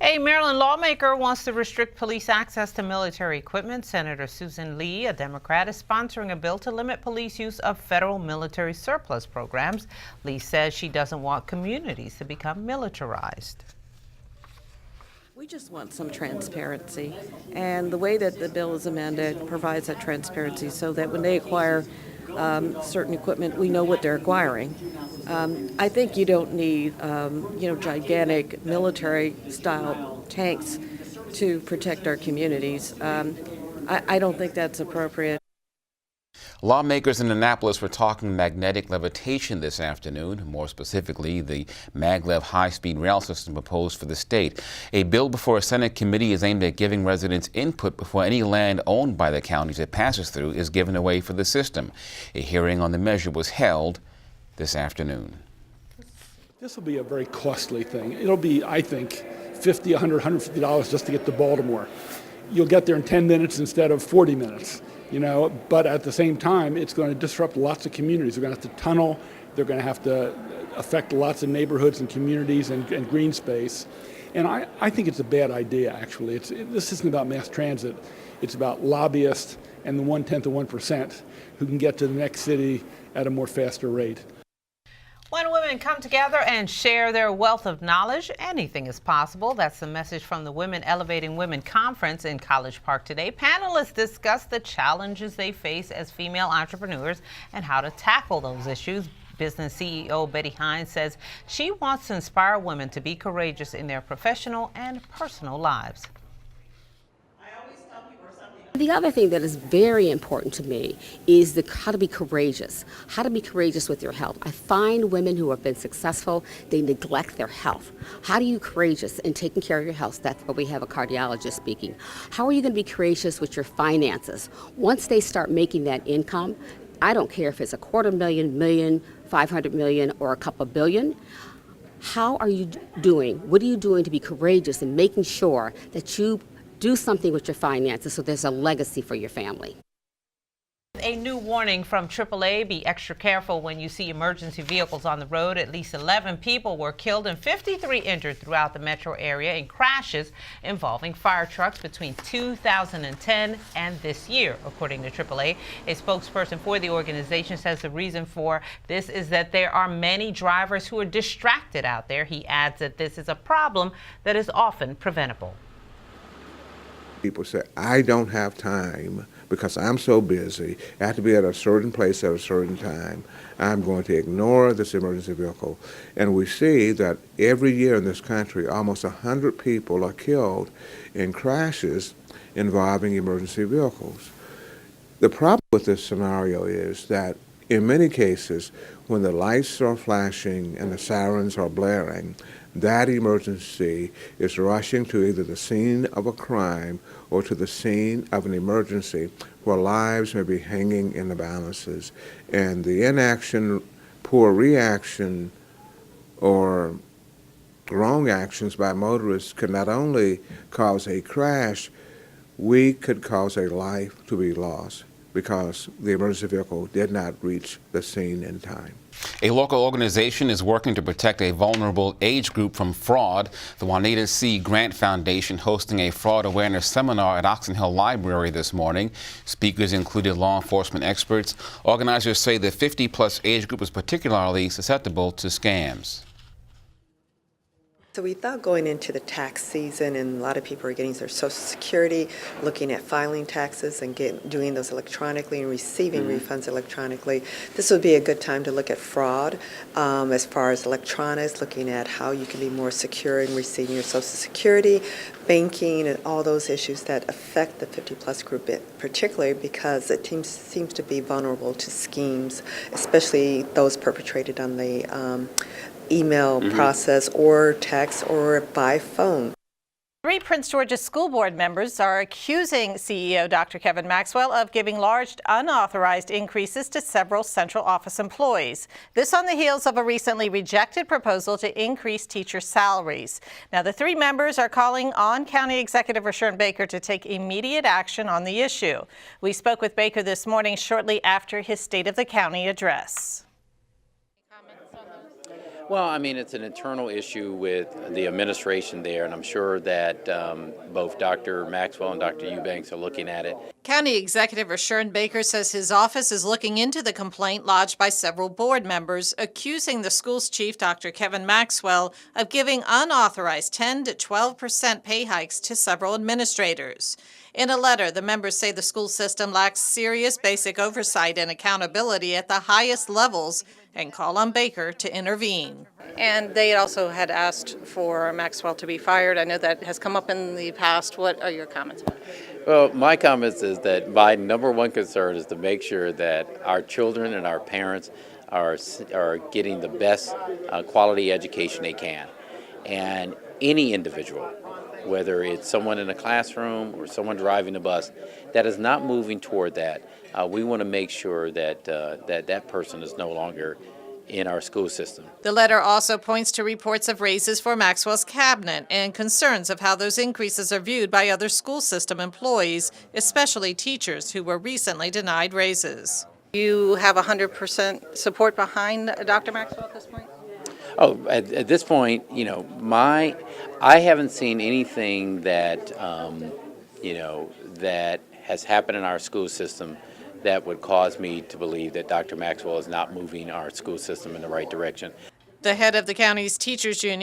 A Maryland lawmaker wants to restrict police access to military equipment. Senator Susan Lee, a Democrat, is sponsoring a bill to limit police use of federal military surplus programs. Lee says she doesn't want communities to become militarized. We just want some transparency, and the way that the bill is amended provides that transparency so that when they acquire certain equipment, we know what they're acquiring. I think you don't need, gigantic military-style tanks to protect our communities. I don't think that's appropriate. Lawmakers in Annapolis were talking magnetic levitation this afternoon, more specifically the maglev high-speed rail system proposed for the state. A bill before a Senate committee is aimed at giving residents input before any land owned by the counties it passes through is given away for the system. A hearing on the measure was held this afternoon. This will be a very costly thing. It'll be, I think, $50, $100, $150 just to get to Baltimore. You'll get there in 10 minutes instead of 40 minutes. But at the same time, it's going to disrupt lots of communities. They're going to have to tunnel. They're going to have to affect lots of neighborhoods and communities and green space. And I think it's a bad idea, actually. This isn't about mass transit. It's about lobbyists and the 1/10 of 1% who can get to the next city at a more faster rate. When women come together and share their wealth of knowledge, anything is possible. That's the message from the Women Elevating Women Conference in College Park today. Panelists discuss the challenges they face as female entrepreneurs and how to tackle those issues. Business CEO Betty Hines says she wants to inspire women to be courageous in their professional and personal lives. The other thing that is very important to me is how to be courageous with your health. I find women who have been successful, they neglect their health. How do you courageous in taking care of your health? That's where we have a cardiologist speaking. How are you going to be courageous with your finances? Once they start making that income, I don't care if it's $250,000, million, 500 million, or a couple billion. How are you doing? What are you doing to be courageous in making sure that you do something with your finances so there's a legacy for your family? A new warning from AAA. Be extra careful when you see emergency vehicles on the road. At least 11 people were killed and 53 injured throughout the metro area in crashes involving fire trucks between 2010 and this year, according to AAA. A spokesperson for the organization says the reason for this is that there are many drivers who are distracted out there. He adds that this is a problem that is often preventable. People say, I don't have time because I'm so busy. I have to be at a certain place at a certain time. I'm going to ignore this emergency vehicle. And we see that every year in this country, almost 100 people are killed in crashes involving emergency vehicles. The problem with this scenario is that in many cases, when the lights are flashing and the sirens are blaring, that emergency is rushing to either the scene of a crime or to the scene of an emergency where lives may be hanging in the balances. And the inaction, poor reaction, or wrong actions by motorists could not only cause a crash, we could cause a life to be lost because the emergency vehicle did not reach the scene in time. A local organization is working to protect a vulnerable age group from fraud. The Juanita C. Grant Foundation hosting a fraud awareness seminar at Oxon Hill Library this morning. Speakers included law enforcement experts. Organizers say the 50-plus age group is particularly susceptible to scams. So we thought going into the tax season, and a lot of people are getting their Social Security, looking at filing taxes and doing those electronically and receiving refunds electronically. This would be a good time to look at fraud as far as electronics, looking at how you can be more secure in receiving your Social Security, banking, and all those issues that affect the 50-plus group, particularly because it seems to be vulnerable to schemes, especially those perpetrated on the email process or text or by phone. 3 Prince George's School Board members are accusing CEO Dr. Kevin Maxwell of giving large unauthorized increases to several central office employees. This on the heels of a recently rejected proposal to increase teacher salaries. Now, the 3 members are calling on County Executive Rushern Baker to take immediate action on the issue. We spoke with Baker this morning shortly after his State of the County address. Well, I mean, it's an internal issue with the administration there, and I'm sure that both Dr. Maxwell and Dr. Eubanks are looking at it. County Executive Rushern Baker says his office is looking into the complaint lodged by several board members accusing the school's chief, Dr. Kevin Maxwell, of giving unauthorized 10 to 12% pay hikes to several administrators. In a letter, the members say the school system lacks serious basic oversight and accountability at the highest levels and call on Baker to intervene. And they also had asked for Maxwell to be fired. I know that has come up in the past. What are your comments about that? Well, my comments is that my number one concern is to make sure that our children and our parents are getting the best quality education they can. And any individual, whether it's someone in a classroom or someone driving a bus, that is not moving toward that, we want to make sure that that person is no longer in our school system. The letter also points to reports of raises for Maxwell's cabinet and concerns of how those increases are viewed by other school system employees, especially teachers who were recently denied raises. You have 100% support behind Dr. Maxwell at this point? Oh, at this point, you know, I haven't seen anything that, that has happened in our school system that would cause me to believe that Dr. Maxwell is not moving our school system in the right direction. The head of the county's teachers union